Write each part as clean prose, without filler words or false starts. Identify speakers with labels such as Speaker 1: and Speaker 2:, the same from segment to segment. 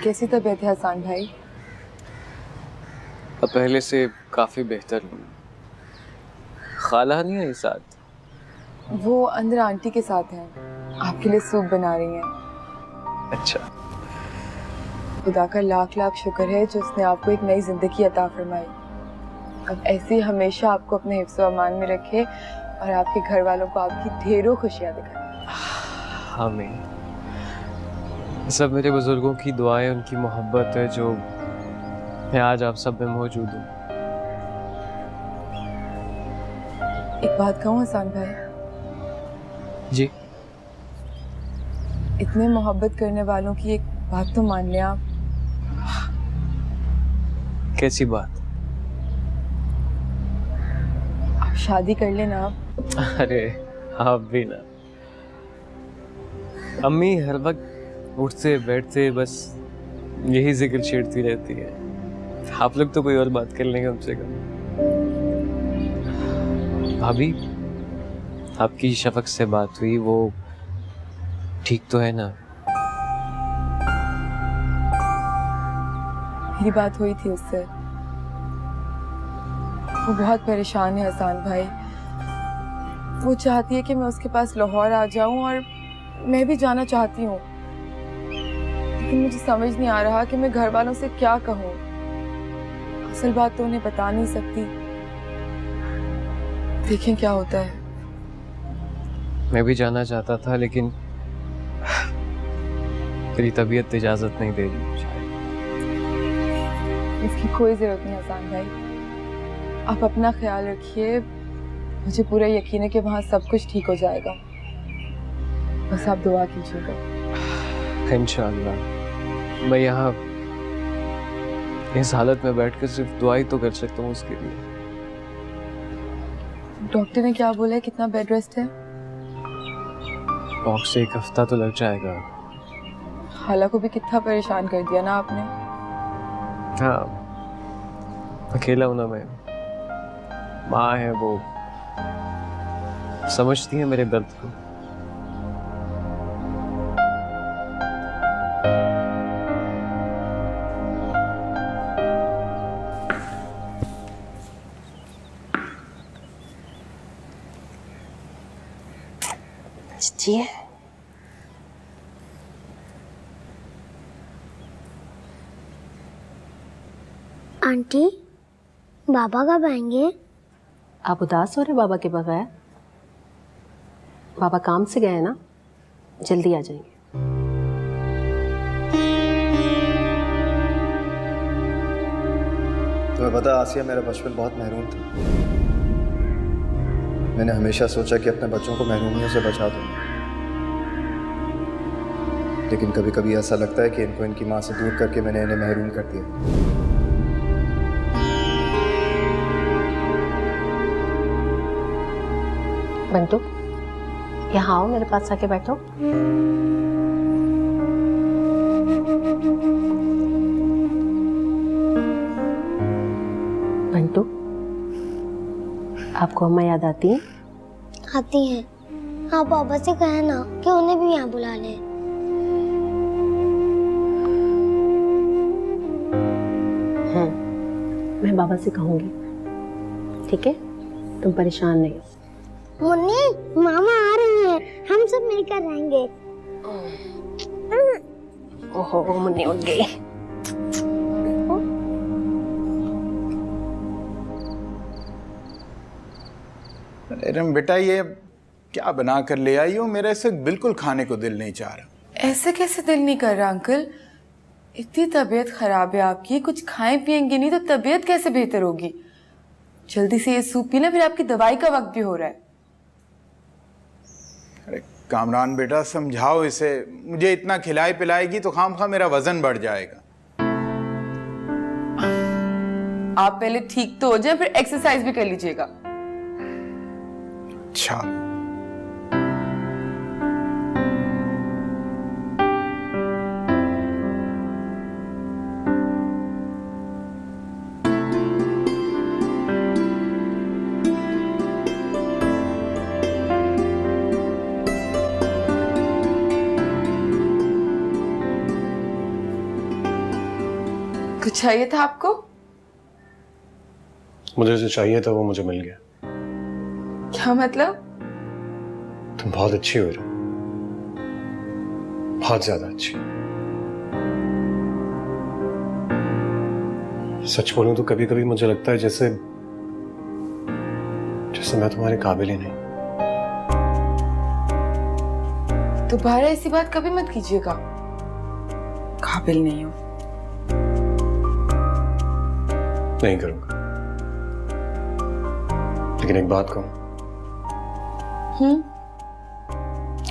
Speaker 1: कैसी तबीयत है हसन भाई?
Speaker 2: अब पहले से काफी बेहतर हूँ। खाला नहीं है साथ?
Speaker 1: वो अंदर आंटी के साथ हैं, आपके लिए सूप बना रही हैं।
Speaker 2: अच्छा।
Speaker 1: खुदा का लाख लाख शुक्र है जो उसने आपको एक नई जिंदगी अता फरमाई। अब ऐसे ही हमेशा आपको अपने हिफ्ज़ व अमान में रखे और आपके घर वालों को आपकी ढेरों खुशियां दिखाए।
Speaker 2: आमीन। सब मेरे बुजुर्गों की दुआएं, उनकी मोहब्बत है जो मैं आज आप सब में मौजूद हूँ।
Speaker 1: एक बात कहूँ हसन भाई?
Speaker 2: जी।
Speaker 1: इतने मोहब्बत करने वालों की एक बात तो मान लें आप।
Speaker 2: कैसी बात?
Speaker 1: आप शादी कर लेना आप।
Speaker 2: अरे आप भी ना। अम्मी हर वक्त उठते बैठते बस यही जिक्र छेड़ती रहती है। आप लोग तो कोई और बात कर लेंगे हमसे कम। भाभी, आपकी शफक से बात हुई, वो ठीक तो है ना?
Speaker 1: मेरी बात हुई थी उससे, वो बहुत परेशान है हसन भाई। वो चाहती है कि मैं उसके पास लाहौर आ जाऊं और मैं भी जाना चाहती हूँ, लेकिन मुझे समझ नहीं आ रहा कि मैं घर वालों से क्या कहूँ। असल बात तो उन्हें बता नहीं सकती। देखें क्या होता है।
Speaker 2: मैं भी जाना चाहता था लेकिन तेरी तबीयत इजाजत नहीं दे रही शायद।
Speaker 1: इसकी कोई जरूरत नहीं हसन भाई, आप अपना ख्याल रखिए। मुझे पूरा यकीन है कि वहाँ सब कुछ ठीक हो जाएगा, बस आप दुआ कीजिएगा।
Speaker 2: इंशाअल्लाह। मैं यहाँ इस हालत में बैठकर सिर्फ दुआ ही तो कर सकता हूँ उसके लिए।
Speaker 1: डॉक्टर ने क्या बोला है, कितना बेड रेस्ट है?
Speaker 2: डॉक्टर से 1 हफ्ता तो लग जाएगा।
Speaker 1: खाला को भी कितना परेशान कर दिया ना आपने।
Speaker 2: हाँ, अकेला हूं ना मैं। माँ है, वो समझती है मेरे दर्द को।
Speaker 3: जी
Speaker 4: आंटी, बाबा कब आएंगे?
Speaker 3: आप उदास हो रहे बाबा के बगैर? बाबा काम से गए हैं ना, जल्दी आ जाएंगे।
Speaker 5: तुम्हें पता है आसिया, मेरा बचपन बहुत महरूम था। मैंने हमेशा सोचा कि अपने बच्चों को महरूमियों से बचा दूं, लेकिन कभी कभी ऐसा लगता है कि इनको इनकी माँ से दूर करके मैंने इन्हें महरूम कर दिया।
Speaker 3: बंटू, यहाँ आओ, मेरे पास आके बैठो। बंटू, आपको अम्मा याद आती हैं?
Speaker 4: आती हैं। आप पापा से कहें ना कि उन्हें भी यहाँ बुला लें।
Speaker 3: मैं बाबा से कहूँगी, ठीक है? तुम परेशान नहीं हो।
Speaker 4: मुन्नी, मामा आ रहे हैं, हम सब मिलकर रहेंगे।
Speaker 3: ओहो, मुन्नी उठ गई।
Speaker 6: अरे बेटा, ये क्या बना कर ले आई हो? मेरा इसे बिल्कुल खाने को दिल नहीं चाह रहा।
Speaker 1: ऐसे कैसे दिल नहीं कर रहा अंकल? इतनी तबीयत खराब है आपकी, कुछ खाएं पिएंगे नहीं तो तबीयत कैसे बेहतर होगी? जल्दी से ये सूप पी लें, फिर आपकी दवाई का वक्त भी हो रहा है।
Speaker 6: अरे कामरान बेटा, समझाओ इसे। मुझे इतना खिलाए पिलाएगी तो खामखा मेरा वजन बढ़ जाएगा।
Speaker 1: आप पहले ठीक तो हो जाए, फिर एक्सरसाइज भी कर लीजिएगा।
Speaker 6: अच्छा,
Speaker 1: कुछ चाहिए था आपको?
Speaker 2: मुझे जो चाहिए था वो मुझे मिल गया।
Speaker 1: क्या मतलब?
Speaker 2: तुम बहुत अच्छी हो रही, बहुत ज्यादा अच्छी। सच बोलूं तो कभी कभी मुझे लगता है जैसे मैं तुम्हारे काबिल ही नहीं।
Speaker 1: दोबारा ऐसी बात कभी मत कीजिएगा। काबिल नहीं हो।
Speaker 2: नहीं करूंगा, लेकिन एक बात कहूं,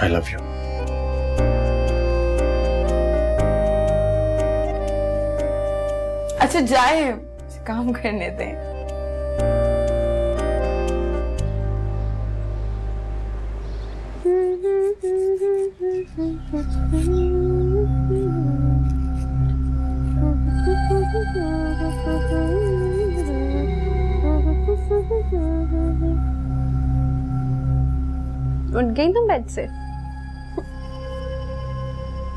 Speaker 2: आई लव यू।
Speaker 1: अच्छा जाए, काम करने दें।
Speaker 3: उठ गई तुम बेड से?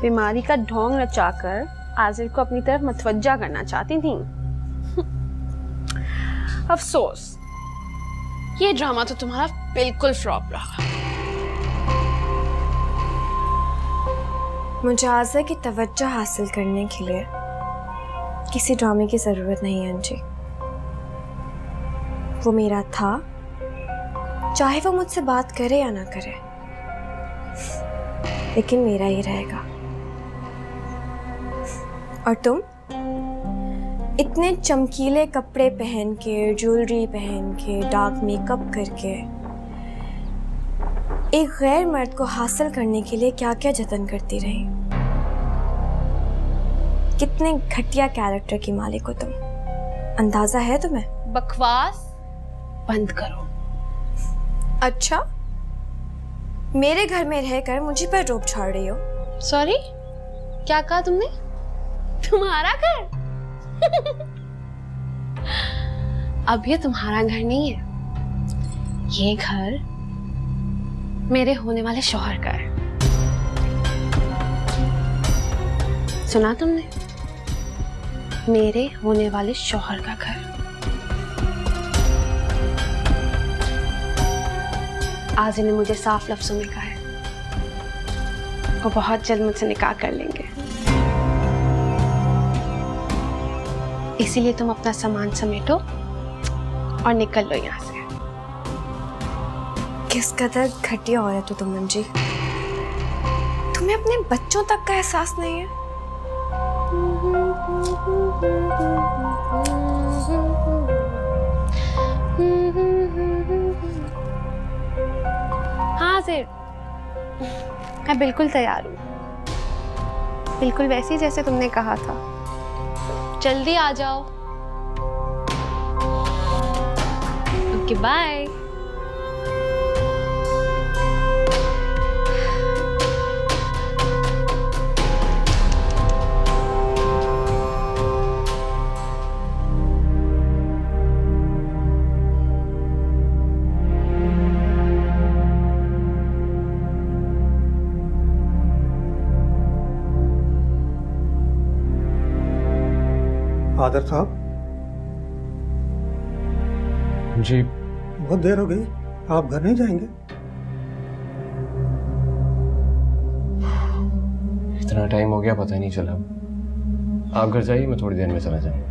Speaker 3: बीमारी का ढोंग रचाकर आजिर को अपनी तरफ मतवज्जा करना चाहती थी। अफसोस, ये ड्रामा तो तुम्हारा बिल्कुल फ्लॉप रहा।
Speaker 7: मुझे आज़ा की तवज्जो हासिल करने के लिए किसी ड्रामे की ज़रूरत नहीं है अंजी। वो मेरा था, चाहे वो मुझसे बात करे या ना करे, लेकिन मेरा ही रहेगा। और तुम इतने चमकीले कपड़े पहन के, ज्वेलरी पहन के, डार्क मेकअप करके एक गैर मर्द को हासिल करने के लिए क्या क्या जतन करती रही। कितने घटिया कैरेक्टर की मालिक हो तुम, अंदाजा है तुम्हें?
Speaker 3: बकवास बंद करो।
Speaker 7: अच्छा, मेरे घर में रहकर मुझे पर रोब छाड़ रही हो?
Speaker 3: सॉरी, क्या कहा तुमने? तुम्हारा घर? अब ये तुम्हारा घर नहीं है, ये घर मेरे होने वाले शौहर का है। सुना तुमने? मेरे होने वाले शौहर का घर। आज इन्हें मुझे साफ लफ्जों में कहा है, वो बहुत जल्द मुझसे निकाह कर लेंगे। इसीलिए तुम अपना सामान समेटो और निकल लो यहाँ से।
Speaker 7: किस कदर घटिया औरत हो तुम अंजी। तुम्हें अपने बच्चों तक का एहसास नहीं है?
Speaker 3: हाँ सिर, मैं बिल्कुल तैयार हूँ, बिल्कुल वैसी जैसे तुमने कहा था। जल्दी आ जाओ। Okay bye.
Speaker 8: फादर साहब,
Speaker 2: जी
Speaker 8: बहुत देर हो गई, आप घर नहीं जाएंगे?
Speaker 2: इतना टाइम हो गया पता ही नहीं चला। आप घर जाइए, मैं थोड़ी देर में चला जाऊंगा।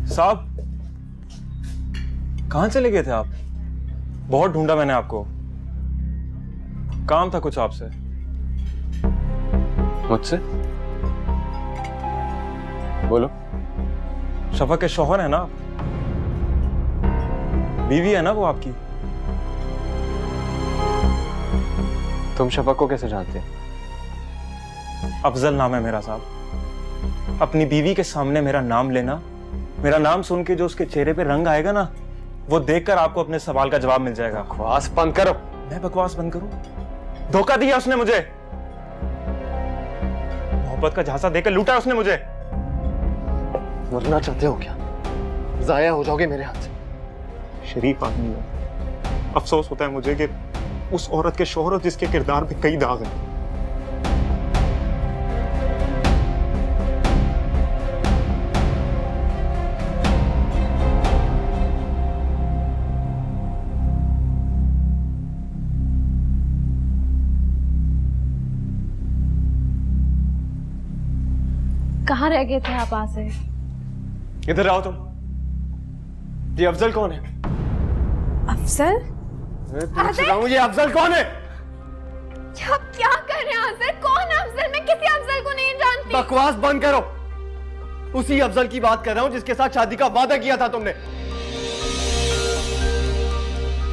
Speaker 9: साहब, कहाँ चले गए थे आप? बहुत ढूंढा मैंने आपको। काम था कुछ आपसे।
Speaker 2: मुझसे? बोलो।
Speaker 9: शफक के शौहर है ना आप? बीवी है ना वो आपकी?
Speaker 2: तुम शफक को कैसे जानते हैं?
Speaker 9: अफजल नाम है मेरा साहब। अपनी बीवी के सामने मेरा नाम लेना, मेरा नाम सुन के जो उसके चेहरे पे रंग आएगा ना, वो देखकर आपको अपने सवाल का जवाब मिल जाएगा।
Speaker 2: बकवास बंद करो।
Speaker 9: मैं बकवास बंद करूं? धोखा दिया उसने मुझे, मोहब्बत का झांसा देकर लूटा उसने मुझे।
Speaker 2: मरना चाहते हो क्या? जाया हो जाओगे मेरे हाथ से।
Speaker 9: शरीफ आदमी है, अफसोस होता है मुझे कि उस औरत के शोहर जिसके किरदार पे कई दाग हैं।
Speaker 3: कहाँ रह गए थे आप आज से?
Speaker 2: इधर आओ तुम। ये अफजल कौन है?
Speaker 7: अफजल?
Speaker 2: मैं पूछ रहा हूँ, ये अफजल कौन है?
Speaker 3: आप क्या कर रहे हैं आज़िर? कौन है अफजल? मैं किसी अफजल को नहीं जानती।
Speaker 2: बकवास बंद करो। उसी अफजल की बात कर रहा हूँ जिसके साथ शादी का वादा किया था तुमने,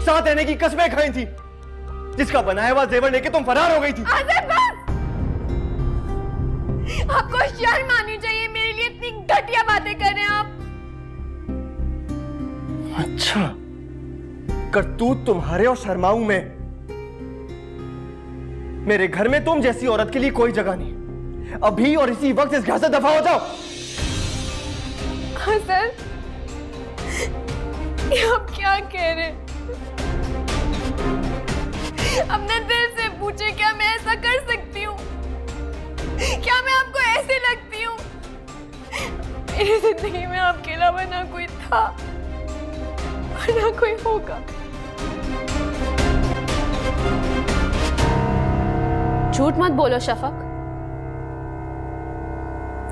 Speaker 2: साथ रहने की कसमें खाई थी, जिसका बनाया हुआ जेवर लेके तुम फरार हो गई थी।
Speaker 3: आज़िर बस! आपको शर्म आनी चाहिए, मेरे लिए इतनी घटिया बातें कर रहे हैं आप।
Speaker 2: अच्छा, करतूत तुम्हारे और शर्माऊ में। मेरे घर में तुम जैसी औरत के लिए कोई जगह नहीं। अभी और इसी वक्त इस घर से दफा हो जाओ।
Speaker 3: सर, ये आप क्या कह रहे हैं? अपने दिल से पूछे, क्या मैं ऐसा कर सकती हूँ? क्या मैं आपको ऐसे लगती हूँ? मेरी जिंदगी में आपके अलावा ना कोई था और ना कोई होगा। झूठ मत बोलो शफक,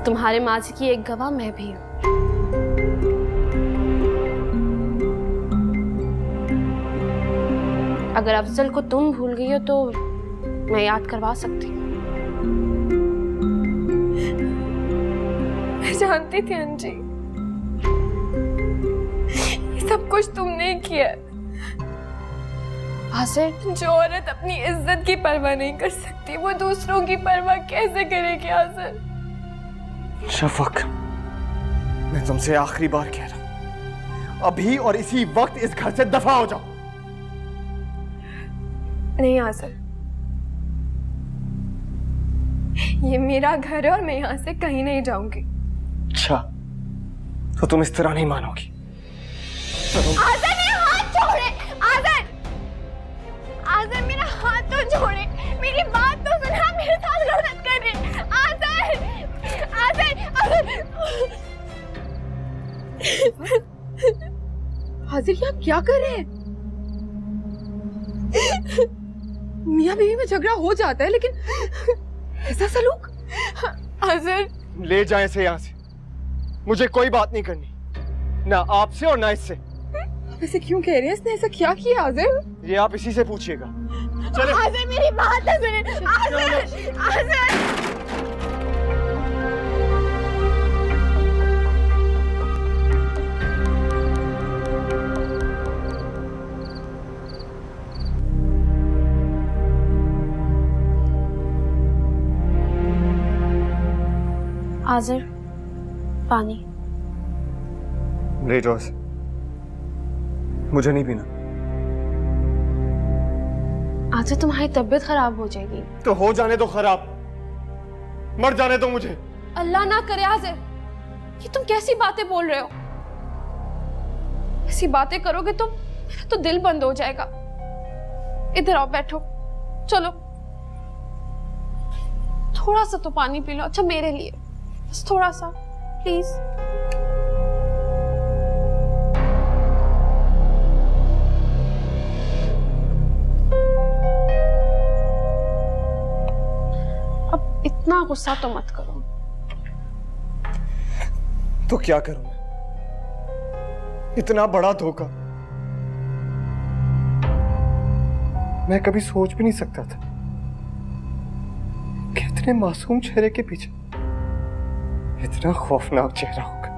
Speaker 3: तुम्हारे माजी की एक गवाह मैं भी हूं। अगर अफजल को तुम भूल गई हो तो मैं याद करवा सकती हूँ। मैं जानती थी अंजी, ये सब कुछ तुमने किया। आज़िर, जो औरत अपनी इज्जत की परवाह नहीं कर सकती, वो दूसरों की परवाह कैसे करेगी? आज़िर,
Speaker 2: शफक, मैं तुमसे आखिरी बार कह रहा हूं, अभी और इसी वक्त इस घर से दफा हो जाओ।
Speaker 3: नहीं आज़िर, ये मेरा घर है और मैं यहाँ से कहीं नहीं जाऊंगी।
Speaker 2: अच्छा, तो तुम इस तरह नहीं मानोगी।
Speaker 3: आज़िर, मेरा हाथ छोड़े। आज़िर, आज़िर, मेरा हाथ तो छोड़े, मेरी बात तो सुना, मेरे साथ गलत कर रहे। आज़िर, आज़िर,
Speaker 1: आज़िर, ये आप क्या कर रहे हैं? मियाँ बीवी में झगड़ा हो जाता है, लेकिन ऐसा सलूक?
Speaker 3: आज़िर,
Speaker 2: ले जाएं इसे यहाँ से। मुझे कोई बात नहीं करनी, ना आपसे और ना इससे।
Speaker 1: ऐसे क्यों कह रहे हैं? इसने ऐसा क्या किया आज़िर?
Speaker 2: ये आप इसी से पूछिएगा। चले।
Speaker 3: आज़िर, मेरी बात तो सुने। आज़िर, आज़िर। आज़िर, पानी।
Speaker 2: ले जाओ इसे, मुझे नहीं पीना।
Speaker 3: आज़िर, तुम्हारी तबीयत खराब हो जाएगी।
Speaker 2: तो हो जाने दो खराब, मर जाने दो मुझे।
Speaker 3: अल्लाह ना करे आज़िर, ये तुम कैसी बातें बोल रहे हो? ऐसी बातें करोगे तो मेरा तो दिल बंद हो जाएगा। इधर आओ, बैठो, चलो। थोड़ा सा तो पानी पी लो। अच्छा, मेरे लिए बस थोड़ा सा, प्लीज। अब इतना गुस्सा तो मत करो।
Speaker 2: तो क्या करूं मैं? इतना बड़ा धोखा मैं कभी सोच भी नहीं सकता था कि इतने मासूम चेहरे के पीछे इतना खौफनाक चेहरा होगा।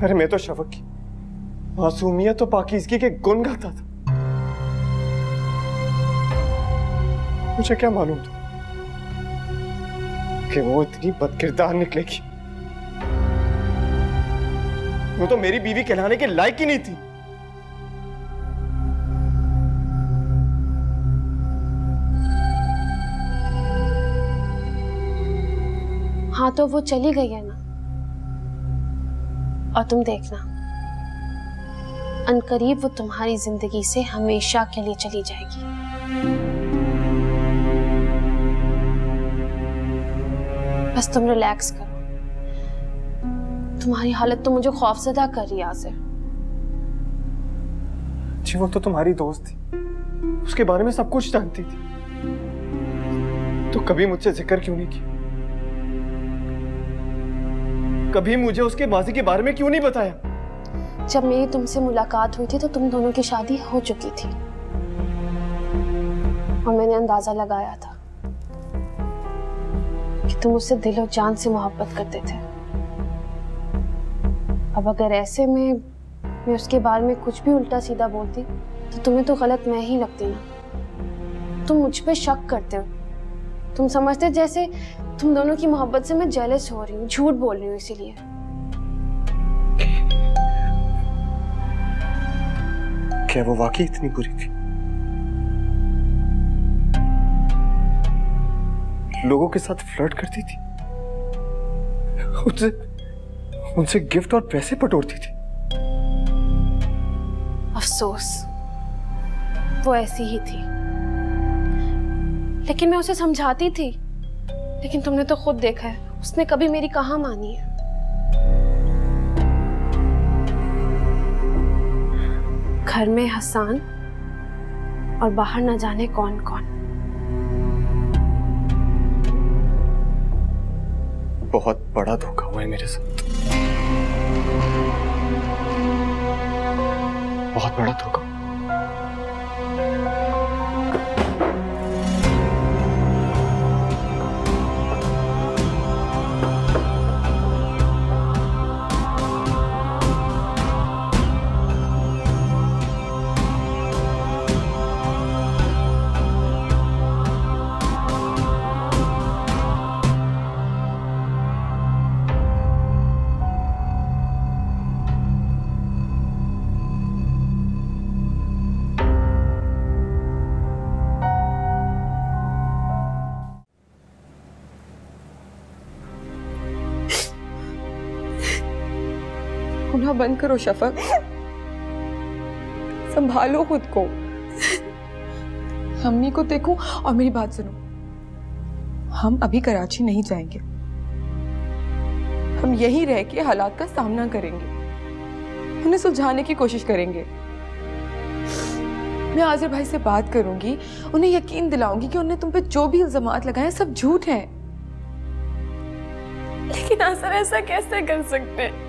Speaker 2: अरे मैं तो शफक की मासूमियत और पाकीज़गी के गुण गाता था। मुझे क्या मालूम था कि वो इतनी बदकिरदार निकलेगी। वो तो मेरी बीवी कहलाने के लायक ही नहीं थी।
Speaker 10: हाँ तो वो चली गई है ना, और तुम देखना अनकरीब वो तुम्हारी जिंदगी से हमेशा के लिए चली जाएगी। बस तुम रिलैक्स करो। तुम्हारी हालत तो मुझे खौफजदा कर रही है आसिर।
Speaker 2: जी वो तो तुम्हारी दोस्त थी, उसके बारे में सब कुछ जानती थी, तो कभी मुझसे जिक्र क्यों नहीं किया? कभी मुझे उसके माजी के बारे में क्यों नहीं बताया?
Speaker 10: जब मेरी तुमसे मुलाकात हुई थी तो तुम दोनों की शादी हो चुकी थी और मैंने अंदाजा लगाया था कि तुम उससे दिल और जान से मोहब्बत करते थे। अब अगर ऐसे में मैं उसके बारे में कुछ भी उल्टा सीधा बोलती तो तुम्हें तो गलत मैं ही लगती ना। तुम मुझ पे शक करते हो, तुम समझते जैसे तुम दोनों की मोहब्बत से मैं जेलस हो रही हूँ, झूठ बोल रही हूँ इसीलिए।
Speaker 2: क्या वो वाकई इतनी बुरी थी? लोगों के साथ फ्लर्ट करती थी, उनसे गिफ्ट और पैसे बटोरती थी।
Speaker 10: अफसोस वो ऐसी ही थी, लेकिन मैं उसे समझाती थी। लेकिन तुमने तो खुद देखा है उसने कभी मेरी कहाँ मानी है। घर में हसन और बाहर न जाने कौन कौन।
Speaker 2: बहुत बड़ा धोखा हुआ है मेरे साथ, बहुत बड़ा धोखा।
Speaker 1: रोना बंद करो शफक, संभालो खुद को। अम्मी को देखो और मेरी बात सुनो, हम अभी कराची नहीं जाएंगे, हम यहीं रह के हालात का सामना करेंगे, उन्हें सुलझाने की कोशिश करेंगे। मैं आजिर भाई से बात करूंगी, उन्हें यकीन दिलाऊंगी कि उन्हें तुम पे जो भी इल्जामात लगाए हैं सब झूठ हैं।
Speaker 3: लेकिन आसर ऐसा कैसे कर सकते हैं?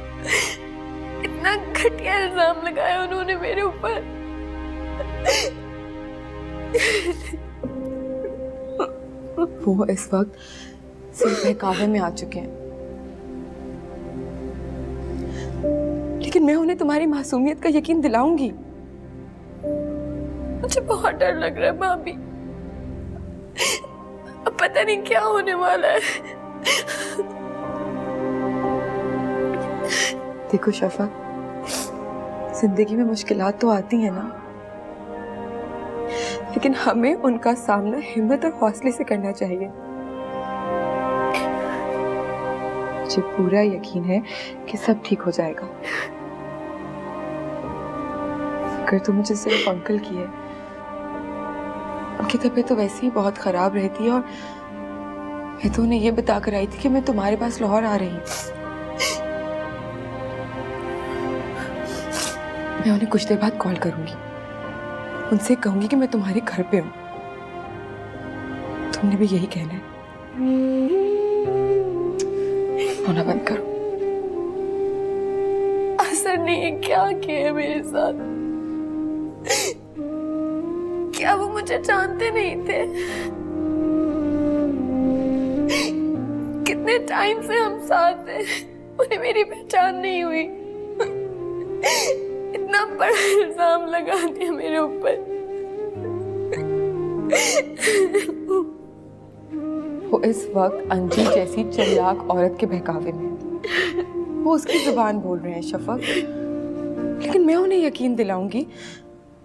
Speaker 3: इतना घटिया इल्जाम लगाया उन्होंने मेरे ऊपर।
Speaker 1: वो इस वक्त सिर्फ बहकावे में आ चुके हैं, लेकिन मैं उन्हें तुम्हारी मासूमियत का यकीन दिलाऊंगी।
Speaker 3: मुझे बहुत डर लग रहा है भाभी, अब पता नहीं क्या होने वाला है।
Speaker 1: देखो शफक, जिंदगी में मुश्किलात तो आती हैं ना, लेकिन हमें उनका सामना हिम्मत और हौसले से करना चाहिए। मुझे पूरा यकीन है कि सब ठीक हो जाएगा। फिक्र तो मुझे सिर्फ अंकल की है, उनकी तबीयत तो वैसे ही बहुत खराब रहती है और मैं तो उन्हें ये बता कर आई थी कि मैं तुम्हारे पास लाहौर आ रही हूँ। मैं उन्हें कुछ देर बाद कॉल करूंगी, उनसे कहूंगी कि मैं तुम्हारे घर पे हूँ। तुमने भी यही कहना है। रोना बंद करो।
Speaker 3: असर ने क्या किया मेरे साथ? क्या वो मुझे जानते नहीं थे? कितने टाइम से हम साथ थे, उन्हें मेरी पहचान नहीं हुई। इतना बड़ा इल्जाम लगा दिया मेरे ऊपर।
Speaker 1: वो इस वक्त अंजी जैसी चालाक औरत के बहकावे में है। वो उसकी जुबान बोल रहे हैं शफक, लेकिन मैं उन्हें यकीन दिलाऊंगी,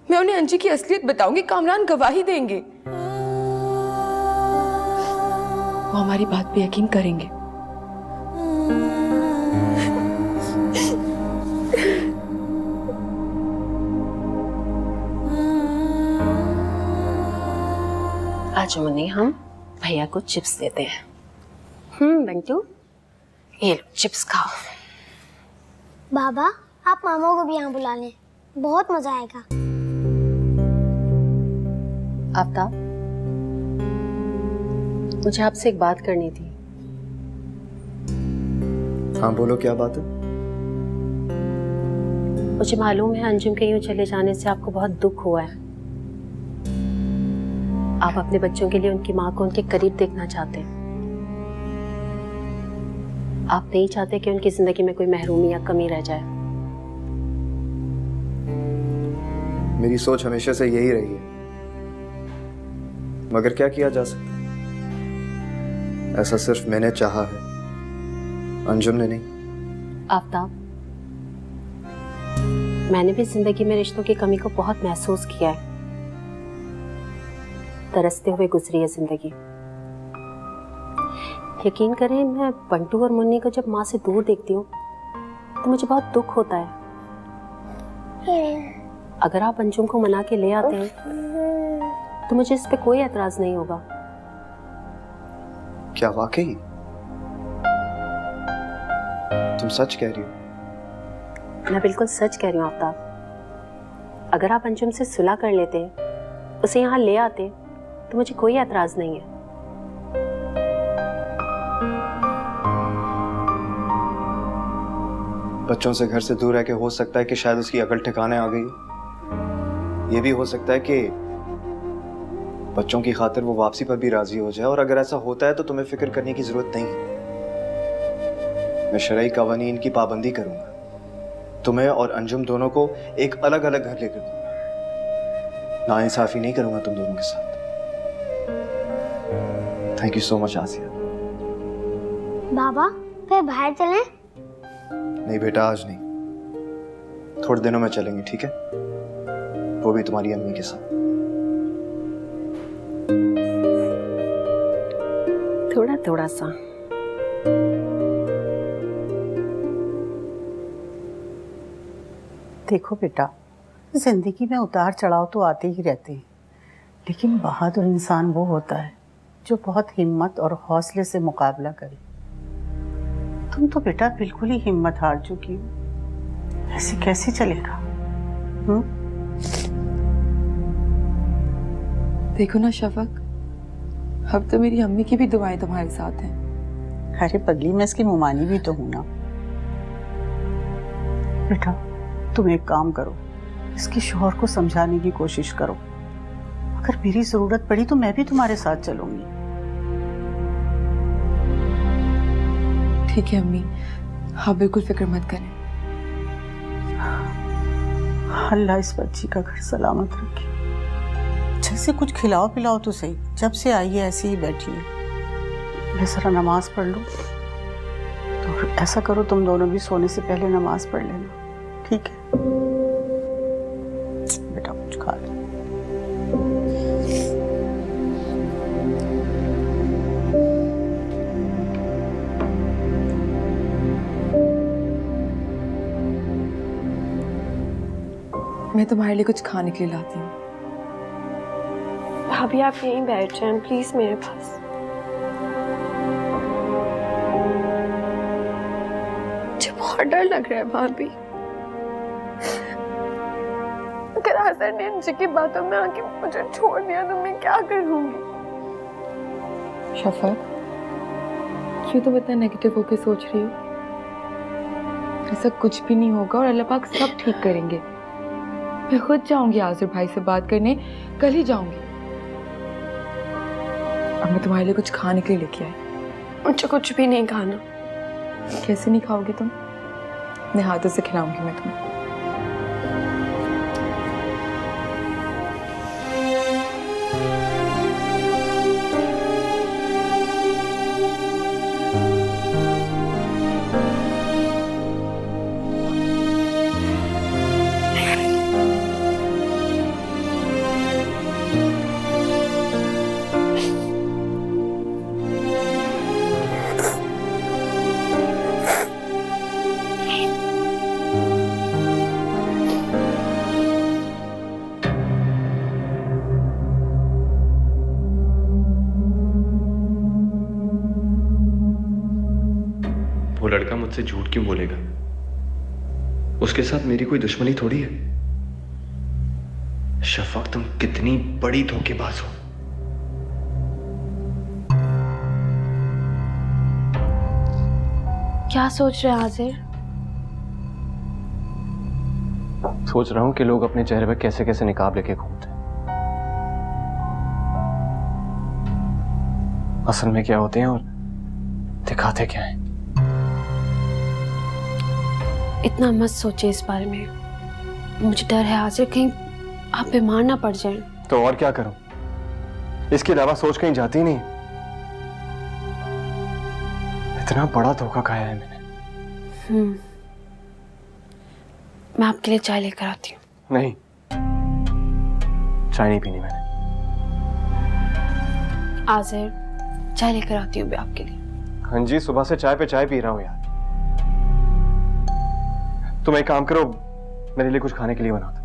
Speaker 1: मैं उन्हें अंजी की असलियत बताऊंगी, कामरान गवाही देंगे, वो हमारी बात पे यकीन करेंगे।
Speaker 10: आज मुन्नी हम भैया को चिप्स देते हैं। बंटू, ये लो चिप्स खाओ।
Speaker 4: बाबा आप मामा को भी यहाँ बुला लें, बहुत मजा आएगा।
Speaker 10: आफ्ताब, मुझे आपसे एक बात करनी थी।
Speaker 5: हाँ बोलो, क्या बात है?
Speaker 10: मुझे मालूम है अंजुम के यूं चले जाने से आपको बहुत दुख हुआ है। आप अपने बच्चों के लिए उनकी माँ को उनके करीब देखना चाहते हैं। आप नहीं चाहते कि उनकी जिंदगी में कोई महरूमी या कमी रह जाए।
Speaker 5: मेरी सोच हमेशा से यही रही है, मगर क्या किया जा सकता है? ऐसा सिर्फ मैंने चाहा है, अंजुम ने नहीं।
Speaker 10: आफ्ताब, मैंने भी जिंदगी में रिश्तों की कमी को बहुत महसूस किया है। तरसते हुए गुजरी है जिंदगी। यकीन करें, मैं बंटू और मुन्नी को जब माँ से दूर देखती हूँ तो मुझे बहुत दुख होता है। अगर आप अंजुम को मना के ले आते हैं तो मुझे इस पे कोई एतराज नहीं होगा।
Speaker 5: क्या वाकई तुम सच कह रही हो?
Speaker 10: मैं बिल्कुल सच कह रही हूँ आफ्ताब। अगर आप अंजुम से सुलह कर लेते, उसे यहाँ ले आते तो मुझे कोई एतराज नहीं है।
Speaker 5: बच्चों से घर से दूर रह के हो सकता है कि शायद उसकी अकल ठिकाने आ गई हो। ये भी हो सकता है कि बच्चों की खातिर वो वापसी पर भी राजी हो जाए, और अगर ऐसा होता है तो तुम्हें फिक्र करने की जरूरत नहीं है। मैं शरई कवानीन की पाबंदी करूंगा, तुम्हें और अंजुम दोनों को एक अलग अलग घर लेकर दूंगा। नाइंसाफी नहीं करूंगा तुम दोनों के साथ। थैंक यू सो मच आसिया।
Speaker 4: बाबा फिर बाहर चलें?
Speaker 5: नहीं बेटा, आज नहीं, थोड़े दिनों में चलेंगे, ठीक है? वो भी तुम्हारी अम्मी के साथ।
Speaker 10: थोड़ा थोड़ा सा।
Speaker 11: देखो बेटा, जिंदगी में उतार चढ़ाव तो आते ही रहते हैं, लेकिन बहादुर इंसान वो होता है जो बहुत हिम्मत और हौसले से मुकाबला करे। तुम तो बेटा बिल्कुल ही हिम्मत हार चुकी हो। ऐसे कैसे चलेगा?
Speaker 1: देखो ना शफक, अब तो मेरी अम्मी की भी दुआएं तुम्हारे साथ हैं।
Speaker 11: अरे पगली, मैं इसकी मुमानी भी तो हूं ना। बेटा तुम एक काम करो, इसके शौहर को समझाने की कोशिश करो। अगर मेरी जरूरत पड़ी तो मैं भी तुम्हारे साथ चलूंगी।
Speaker 1: ठीक है अम्मी, हाँ बिल्कुल फिक्र मत करें।
Speaker 11: अल्लाह इस बच्ची का घर सलामत रखे। जैसे कुछ खिलाओ पिलाओ तो सही, जब से आई है ऐसे ही बैठी है। मैं जरा नमाज पढ़ लूं। तो ऐसा करो, तुम दोनों भी सोने से पहले नमाज पढ़ लेना, ठीक है? बेटा कुछ खा ले।
Speaker 1: मैं तुम्हारे लिए कुछ खाने के लिए लाती हूँ।
Speaker 7: भाभी आप यहीं बैठ जाएं प्लीज मेरे पास। मुझे बहुत डर लग रहा है भाभी। अगर आसर ने अंजी की बातों में आके मुझे छोड़ दिया तो मैं क्या करूंगी?
Speaker 1: शफक, क्यों तुम इतना नेगेटिव होकर सोच रही हो? ऐसा कुछ भी नहीं होगा और अल्लाह पाक सब ठीक करेंगे। मैं खुद जाऊंगी आसिर भाई से बात करने, कल ही जाऊंगी। अब मैं तुम्हारे लिए कुछ खाने के लिए लेके आई।
Speaker 7: मुझे कुछ भी नहीं खाना।
Speaker 1: कैसे नहीं खाओगे तुम? अपने हाथों से खिलाऊंगी मैं तुम्हें।
Speaker 12: वो लड़का मुझसे झूठ क्यों बोलेगा? उसके साथ मेरी कोई दुश्मनी थोड़ी है। शफक, तुम कितनी बड़ी धोखेबाज हो।
Speaker 10: क्या सोच रहे हैं आजिर?
Speaker 2: सोच रहा हूं कि लोग अपने चेहरे पर कैसे कैसे निकाब लेके घूमते हैं। असल में क्या होते हैं और दिखाते क्या हैं।
Speaker 10: इतना मत सोचे इस बारे में। मुझे डर है आजिर, कहीं आप बीमार ना पड़ जाएं।
Speaker 2: तो और क्या करूं? इसके अलावा सोच कहीं जाती नहीं। इतना बड़ा धोखा खाया है मैंने।
Speaker 10: मैं आपके लिए चाय लेकर आती हूँ।
Speaker 2: नहीं, चाय नहीं पीनी मैंने।
Speaker 10: आजिर, चाय लेकर आती हूँ आपके लिए।
Speaker 2: हाँ जी, सुबह से चाय पे चाय पी रहा हूँ यार। तुम एक काम करो, मेरे लिए कुछ खाने के लिए बना दो।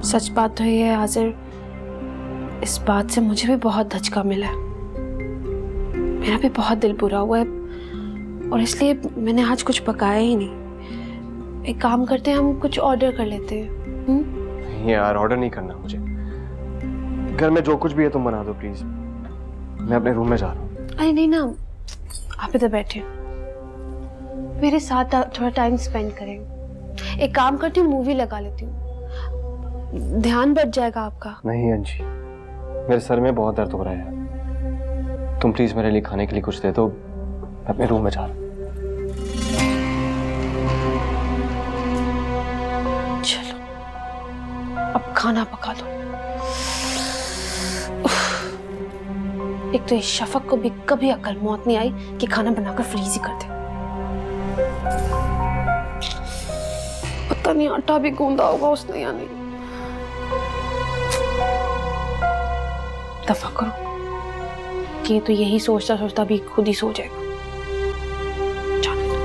Speaker 10: सच बात तो ये है आजिर, इस बात से मुझे भी बहुत धचका मिला है। मेरा भी बहुत दिल बुरा हुआ है और इसलिए मैंने आज कुछ पकाया ही नहीं। एक काम करते हैं, हम कुछ ऑर्डर कर लेते हैं।
Speaker 2: नहीं यार, ऑर्डर नहीं करना मुझे। घर में जो कुछ भी है तुम बना दो प्लीज। मैं अपने रूम में जा रहा हूँ।
Speaker 10: अरे नहीं ना, आप इधर बैठे मेरे साथ थोड़ा टाइम स्पेंड करें। एक काम करती हूँ, मूवी लगा लेती हूँ, ध्यान बच जाएगा आपका।
Speaker 2: नहीं अंजी, मेरे सर में बहुत दर्द हो रहा है। तुम प्लीज मेरे लिए खाने के लिए कुछ दे दो। मैं अपने रूम में जा रहा हूँ।
Speaker 10: चलो अब खाना पका दो। एक तो इस शफक को भी कभी अकल मौत नहीं आई कि खाना बनाकर फ्रीज ही कर दे। पता नहीं आटा भी गूंदा होगा उसने या नहीं। दफा करो कि तो यही सोचता सोचता भी खुद ही सो जाएगा। जाने दो।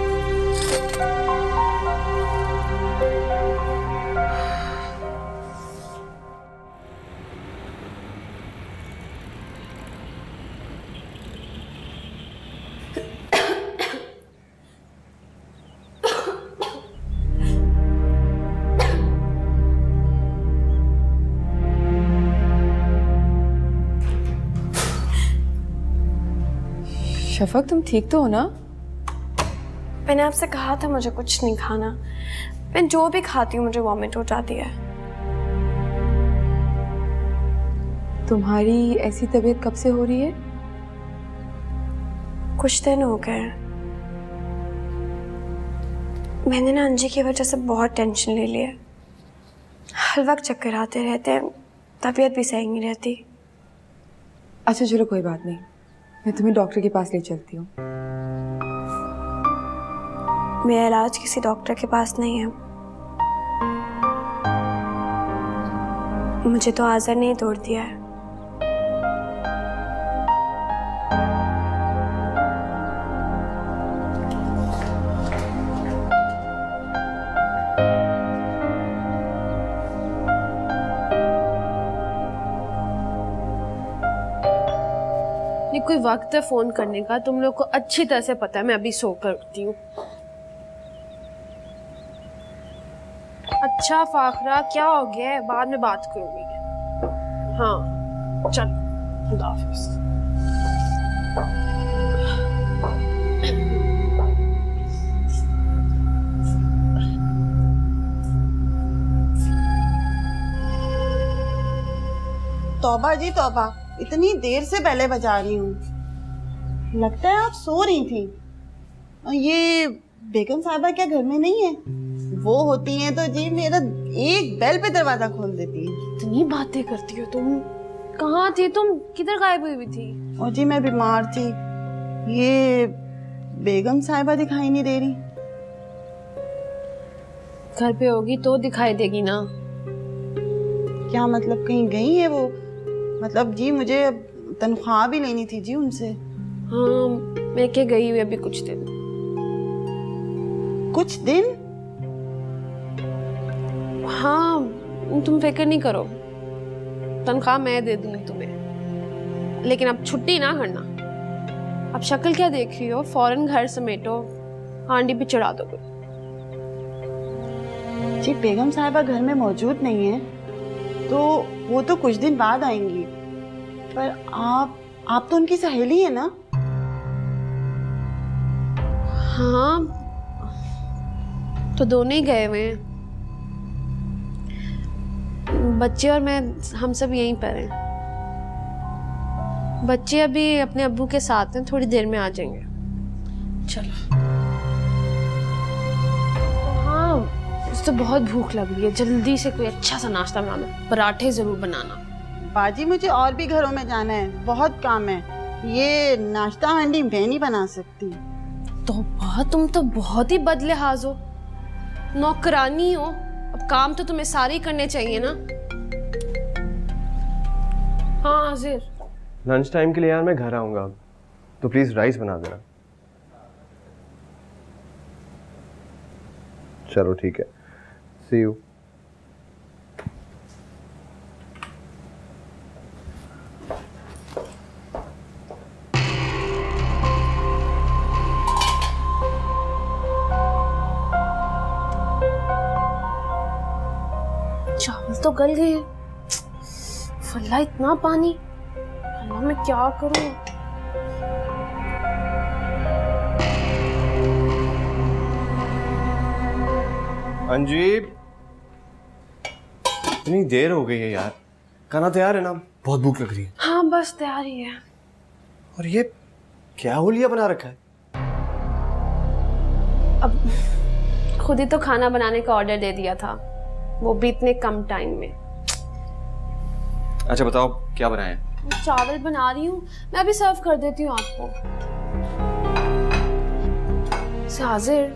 Speaker 1: शफक, तुम ठीक तो हो ना?
Speaker 7: मैंने आपसे कहा था मुझे कुछ नहीं खाना। मैं जो भी खाती हूँ मुझे वॉमिट हो जाती है।
Speaker 1: तुम्हारी ऐसी तबीयत कब से हो रही है?
Speaker 7: कुछ दिन हो गए। मैंने ना अंजी की वजह से बहुत टेंशन ले ली है। हर वक्त चक्कर आते रहते हैं, तबीयत भी सही नहीं रहती।
Speaker 1: अच्छा चलो कोई बात नहीं, मैं तुम्हें डॉक्टर के पास ले चलती हूँ।
Speaker 7: मेरा इलाज किसी डॉक्टर के पास नहीं है। मुझे तो आज़र ने ही तोड़ दिया है।
Speaker 10: ये कोई वक्त है फोन करने का? तुम लोग को अच्छी तरह से पता है मैं अभी सो कर उठती हूँ। अच्छा फाखरा, क्या हो गया है? बाद में बात करूंगी। हाँ चल, खुदा हाफिज।
Speaker 13: तौबा जी तौबा, इतनी देर से पहले बजा रही हूँ। लगता है आप सो रही थी। ये बेगम साहिबा क्या घर में नहीं है? वो होती हैं तो जी मेरा एक बेल पे दरवाजा खोल देती है।
Speaker 10: इतनी बातें करती हो तुम। कहाँ थी तुम? किधर गायब हुई थी?
Speaker 13: और जी मैं बीमार थी। ये बेगम साहिबा दिखाई नहीं दे रही।
Speaker 10: घर पे होगी तो दिखाई देगी ना।
Speaker 13: क्या मतलब कहीं गई है वो? मतलब जी मुझे तनख्वाह भी लेनी थी जी उनसे।
Speaker 10: हाँ, मैं क्या गई हुई अभी कुछ दिन।
Speaker 13: कुछ दिन?
Speaker 10: हाँ, तुम फिक्र नहीं करो, तनख्वाह मैं दे दूंगी तुम्हें, लेकिन अब छुट्टी ना करना। अब शक्ल क्या देख रही हो? फौरन घर समेटो, हांडी भी चढ़ा दो।
Speaker 13: जी बेगम साहिबा घर में मौजूद नहीं है तो वो तो कुछ दिन बाद आएंगी, पर आप तो उनकी सहेली है ना?
Speaker 10: हाँ, तो दोनों ही गए हुए हैं। बच्चे और मैं, हम सब यहीं पर हैं। बच्चे अभी अपने अब्बू के साथ हैं, थोड़ी देर में आ जाएंगे। चलो। हाँ, मुझे तो बहुत भूख लग रही है, जल्दी से कोई अच्छा सा नाश्ता बनाना। पराठे जरूर बनाना।
Speaker 13: बाजी मुझे और भी घरों में जाना है, बहुत काम है। ये नाश्ता हांडी मैं नहीं बना सकती।
Speaker 10: तो तुम तो बहुत ही बदलिहाज हो, नौकरानी हो। अब काम तो तुम्हें सारे ही करने चाहिए ना। हाँ हाजिर।
Speaker 2: लंच टाइम के लिए यार मैं घर आऊँगा, तो प्लीज़ राइस बना देना। चलो ठीक है, सी यू।
Speaker 10: चावल तो गल गए, फल्ला इतना पानी, अल्लाह मैं क्या करूं?
Speaker 2: अंजीब, इतनी देर हो गई है यार, खाना तैयार है ना? बहुत भूख लग रही है।
Speaker 10: हाँ बस तैयार ही है।
Speaker 2: और ये क्या होलिया बना रखा है?
Speaker 10: अब खुद ही तो खाना बनाने का ऑर्डर दे दिया था, वो भी इतने कम टाइम में।
Speaker 2: अच्छा बताओ क्या बनाया है?
Speaker 10: चावल बना रही हूँ, मैं अभी सर्व कर देती हूँ आपको। साजिर,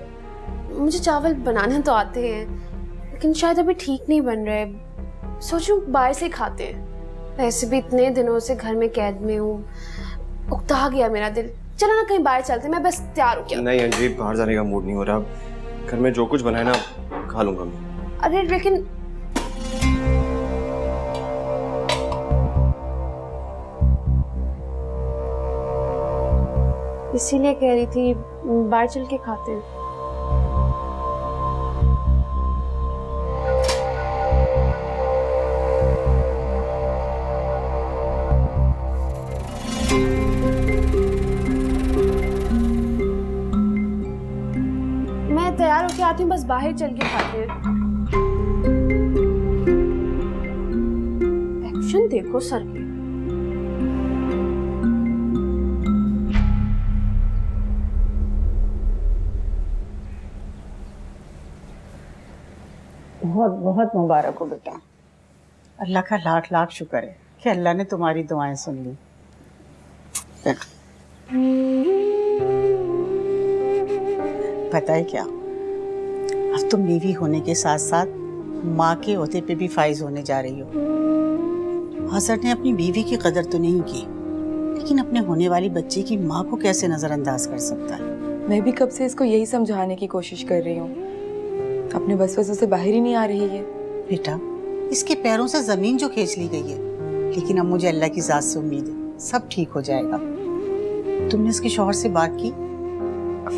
Speaker 10: मुझे चावल बनाने तो आते हैं, लेकिन शायद अभी ठीक नहीं बन रहे। सोचूं बाहर से खाते हैं। वैसे भी इतने दिनों से घर में कैद में हूँ, उकता गया मेरा दिल। चलो ना कहीं बाहर चलते, मैं बस तैयार हूँ। क्या?
Speaker 2: नहीं अंजीब, बाहर जाने का मूड नहीं हो रहा। घर में जो कुछ बनाए ना खा लूंगा मैं।
Speaker 10: अरे लेकिन इसीलिए कह रही थी बाहर चल के खाते हैं। मैं तैयार होके आती हूँ, बस बाहर चल के खाते हैं। एक्शन देखो सर पे।
Speaker 11: बहुत बहुत मुबारक हो बेटा। अल्लाह का लाख लाख शुक्र है कि अल्लाह ने तुम्हारी दुआएं सुन ली। बताए क्या, अब तुम बीवी होने के साथ साथ माँ के ओहदे पे भी फाइज होने जा रही हो। हसर ने अपनी बीवी की कदर तो नहीं की, लेकिन अपने होने वाली बच्चे की माँ को कैसे नजरअंदाज कर सकता है?
Speaker 1: मैं भी कब से इसको यही समझाने की कोशिश कर रही हूँ, अपने वसवसों से बाहर ही नहीं आ रही है।
Speaker 11: बेटा, इसके पैरों से जमीन जो खींच ली गई है, लेकिन अब मुझे अल्लाह की जात से उम्मीद है सब ठीक हो जाएगा। तुमने इसके शौहर से बात की?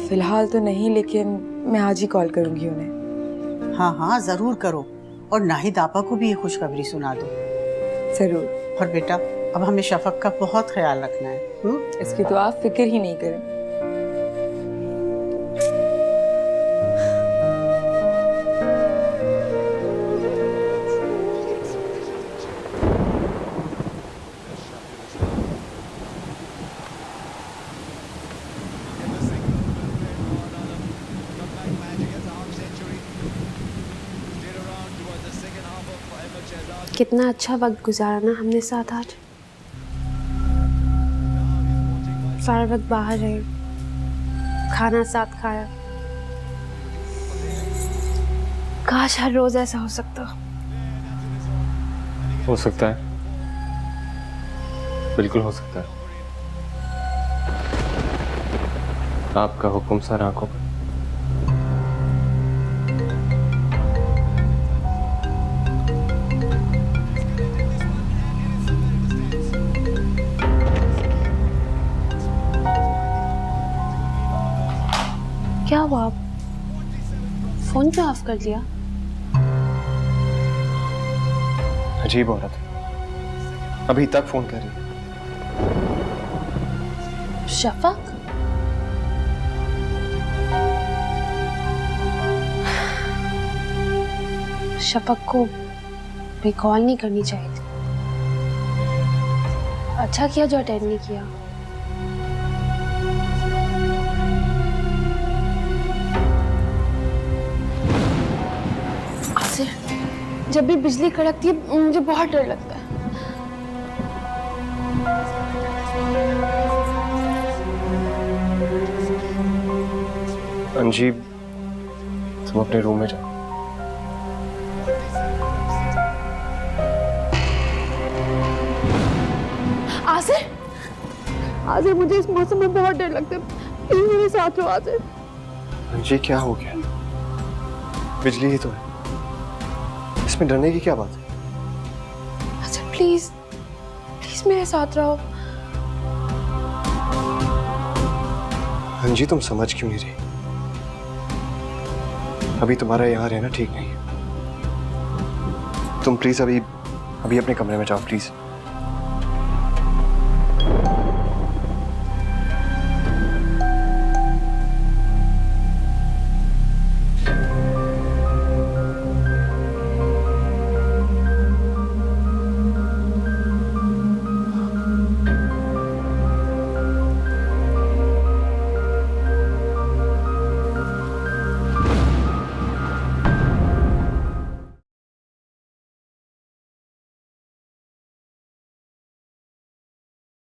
Speaker 1: फिलहाल तो नहीं, लेकिन मैं आज ही कॉल करूंगी उन्हें।
Speaker 11: हाँ हाँ जरूर करो, और नाहिद आपा को भी ये खुशखबरी सुना दो।
Speaker 1: जरूर।
Speaker 11: और बेटा, अब हमें शफक का बहुत ख्याल रखना है।
Speaker 1: इसकी तो आप फिक्र ही नहीं करें।
Speaker 10: कितना अच्छा वक्त गुजारा ना हमने साथ आज। सारा वक्त बाहर रहे, खाना साथ खाया। काश हर रोज ऐसा हो सकता।
Speaker 2: हो सकता है, बिल्कुल हो सकता है। आपका हुक्म सर आंखों पर।
Speaker 10: क्या हुआ, आप फोन क्यों ऑफ कर दिया?
Speaker 2: अजीब औरत है, अभी तक फोन कर रही है।
Speaker 10: शफक? शफक को रिकॉल नहीं करनी चाहिए थी। अच्छा किया जो अटेंड नहीं किया। आसिर, जब भी बिजली कड़कती है मुझे बहुत डर लगता है।
Speaker 2: अंजी, तुम अपने रूम में जाओ।
Speaker 10: आसिर, आसिर मुझे इस मौसम में बहुत डर लगता है, प्लीज मेरे साथ रहो आसिर।
Speaker 2: अंजी क्या हो गया? बिजली ही तो है, इसमें डरने की क्या बात है?
Speaker 10: आसिर प्लीज, प्लीज मेरे साथ रहो।
Speaker 2: अंजी तुम समझ क्यों नहीं रही? अभी तुम्हारा यहाँ रहना ठीक नहीं है। तुम प्लीज अभी अपने कमरे में जाओ प्लीज।